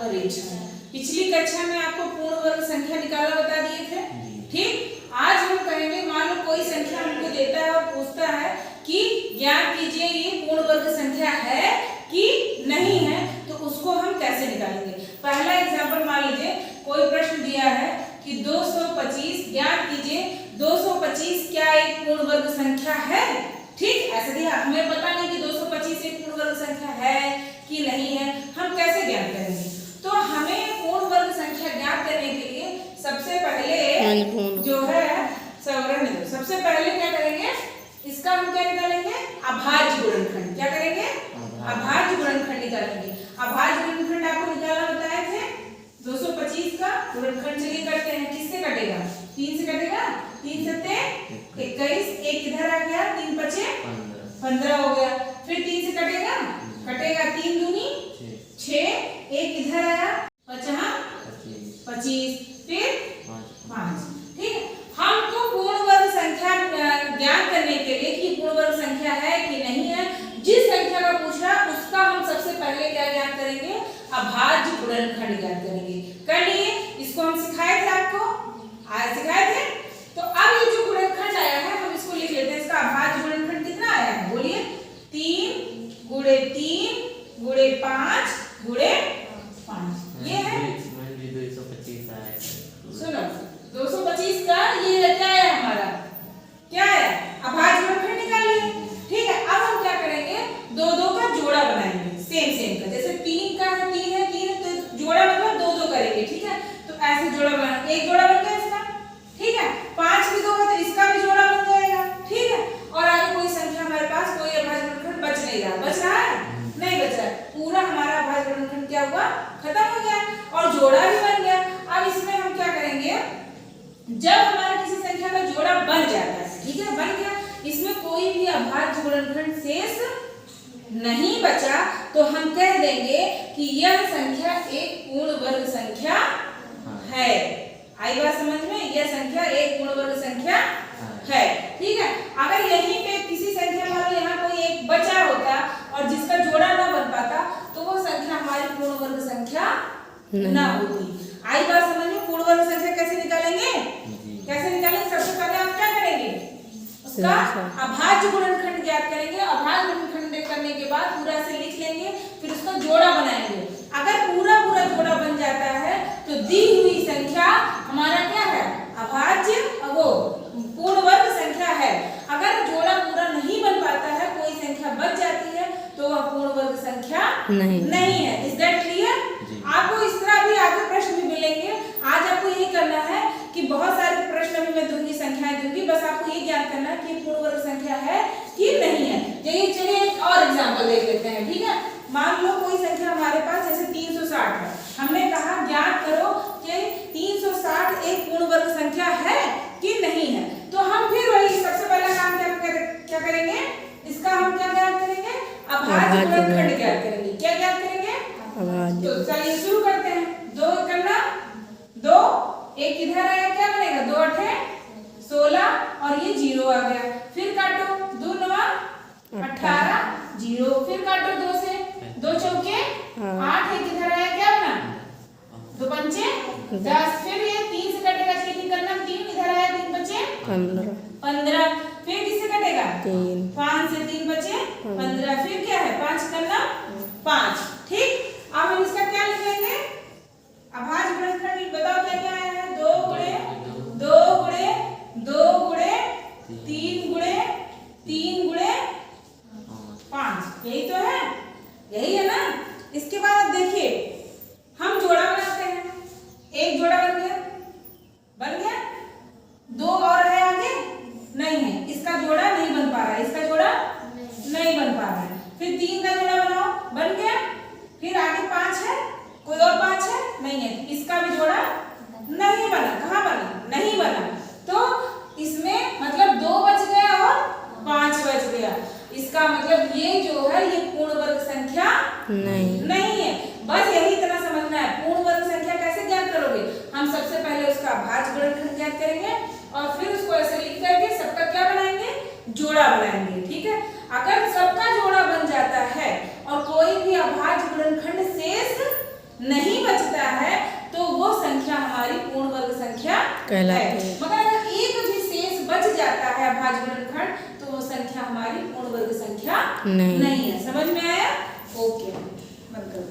परीक्षण। पिछली कक्षा में आपको पूर्ण वर्ग संख्या निकालना बता दिए थे, ठीक। आज हम करेंगे, मान लो कोई संख्या हमको देता है और पूछता है कि ज्ञात कीजिए ये पूर्ण वर्ग संख्या है कि नहीं है, तो उसको हम कैसे निकालेंगे। पहला एग्जाम्पल मान लीजिए, कोई प्रश्न दिया है कि 225 ज्ञात कीजिए 225 क्या एक पूर्ण वर्ग संख्या है, ठीक। ऐसे दिया, हमें पता नहीं कि 225 एक पूर्ण वर्ग संख्या है कि नहीं है, हम कैसे ज्ञात करेंगे। तो हमें पूर्ण वर्ग संख्या ज्ञात करने के लिए सबसे पहले जो है सबसे पहले क्या करेंगे, इसका हम क्या निकालेंगे, अभाज्य गुणनखंड। क्या करेंगे, अभाज्य गुणनखंड निकालेंगे। अभाज्य गुणनखंड आपको निकालना बताए थे, 225 का गुणनखंड चलिए करते हैं। किससे कटेगा, 3 से कटेगा, 3 सत्ते 21, एक इधर आ गया, 3 पचे 15 हो गया। फिर 3 से कटेगा, 3 दूनी 6, एक इधर आया, 25, फिर 5, ठीक है। हमको पूर्ण वर्ग संख्या ज्ञात करने के लिए कि पूर्ण वर्ग संख्या है कि नहीं है, जिस संख्या का पूछा उसका हम सबसे पहले क्या ज्ञात करेंगे, अभाज्य गुणनखंड ज्ञात करेंगे। कर लिए, इसको हम सिखाए थे आपको, आज सिखाए थे। तो अब ये जो गुणनखंड आया है हम इसको लिख लेते हैं। इसका अभाज्य गुणनखंड कितना आया है, बोलिए, 3 गुणे 3 गुणे 5 गुणे 5, ये है 225 आया। सुनो, 225 का ये क्या है, हमारा क्या है, अभाज्य गुणनखंड निकालिए, ठीक है। अब हम क्या करेंगे, 2 का जोड़ा बनाएंगे, सेम का। जैसे 3 का है, 3 है तो जोड़ा मतलब 2 करेंगे, ठीक है। तो ऐसे जोड़ा बना, एक जोड़ा बन गया इसका, ठीक है। 5 भी 2 है तो इसका भी जोड़ा बन जाएगा, ठीक है। और आगे कोई संख्या हमारे पास, कोई अभाज्य गुणनखंड बच नहीं रहा, बच रहा है, नहीं बच रहा है, पूरा हमारा अभाज्य गुणनखंड क्या हुआ, खत्म हो गया और जोड़ा भी बन गया। अब इसमें हम क्या करेंगे, जब हमारा किसी संख्या का जोड़ा बन जाता है, ठीक है, बन गया, इसमें कोई भी अभाज्य गुणनखंड शेष नहीं बचा, तो हम कह देंगे कि यह संख्या एक पूर्ण वर्ग संख्या है। आई बात समझ में, यह संख्या एक पूर्ण वर्ग संख्या है, ठीक है। अगर यहीं पे किसी संख्या, मान लो यहाँ कोई एक बचा होता और जिसका जोड़ा ना बन पाता, तो वो संख्या हमारी पूर्ण वर्ग संख्या ना होती। आई बात समझ में, पूर्ण वर्ग संख्या कैसे निकालेंगे, कैसे निकालेंगे, सबसे पहले आप क्या करेंगे, उसका अभाज्य गुणनखंड ज्ञात करेंगे। अभाज्य गुणनखंड करने के बाद पूरा से लिख लेंगे, फिर उसका जोड़ा बनाएंगे। अगर पूरा जोड़ा बन जाता है तो दी हुई संख्या हमारा क्या है, अभाज्य वो पूर्ण वर्ग संख्या है। अगर जोड़ा पूरा नहीं बन पाता है, कोई संख्या बच जाती है, तो वह पूर्ण वर्ग संख्या नहीं है। Is that clear? आपको इस तरह भी आगे प्रश्न भी मिलेंगे। आज आपको ये करना है कि बहुत सारे प्रश्न अभी मैं दूंगी, संख्याएं दूंगी, बस आपको ये ज्ञात करना है कि पूर्ण वर्ग संख्या है कि नहीं है। चलिए एक और एग्जांपल देख लेते हैं, ठीक है। मान लो कोई संख्या हमारे पास जैसे 360 है, हमने कहा ज्ञात करो कि 360 एक पूर्ण वर्ग संख्या है कि नहीं है। तो हम फिर वही सबसे पहला काम क्या करेंगे, इसका हम क्या ज्ञात करेंगे, अभाज्य गुणनखंड ज्ञात करेंगे। क्या ज्ञात करेंगे, तो चलिए शुरू करते हैं। 2 करना, 2 एक इधर आया, क्या बनेगा, 2 8 16 और ये 0 आ गया। फिर काटो, 2 9 18 0, फिर काटो 2 से, 2 चौके 8, एक इधर आया, क्या बना, 2 पंचे 10। फिर ये 3 से कटेगा, 3 करना, 3 इधर आया, 3 बचे 15। फिर किससे कटेगा, 5 से 3 बचे 15। फिर क्या है, 5 करना 5, ठीक। अब हम इसका क्या लिखेंगे, अभाज्य गुणनखंड बताओ क्या क्या आया है, 2 गुणे 2 गुणे 2 गुणे 3 गुणे 3 गुणे 5, यही तो है, यही है ना। इसके बाद देखिए हम जोड़ा बनाते हैं, एक जोड़ा बन गया, 2 और है आगे, नहीं है, इसका जोड़ा नहीं बन पा रहा है, इसका जोड़ा नहीं बन पा रहा है। फिर 3 का जोड़ा बनाओ, बन गया। फिर आगे 5 है, कोई और 5 है, नहीं है, इसका भी जोड़ा नहीं बना। कहाँ बना, नहीं बना। तो इसमें मतलब 2 बच गया और 5 बच गया। इसका मतलब ये जो है ये पूर्ण वर्ग संख्या नहीं है। बस यही तरह समझना है। पूर्ण वर्ग संख्या कैसे ज्ञात करोगे, हम सबसे पहले उसका अभाज्य गुणनखंड ज्ञात करेंगे और फिर उसको ऐसे लिख करके सबका क्या बनाएंगे, जोड़ा बनाएंगे, ठीक है। अगर सबका जोड़ा बन जाता है और कोई भी अभाज्य गुणनखंड शेष नहीं बचा कहलाते है। हैं। मगर अगर एक भी शेष बच जाता है अभाज्य गुणनखंड तो वो संख्या हमारी पूर्ण वर्ग संख्या नहीं। नहीं है। समझ में आया? ओके, मत करो।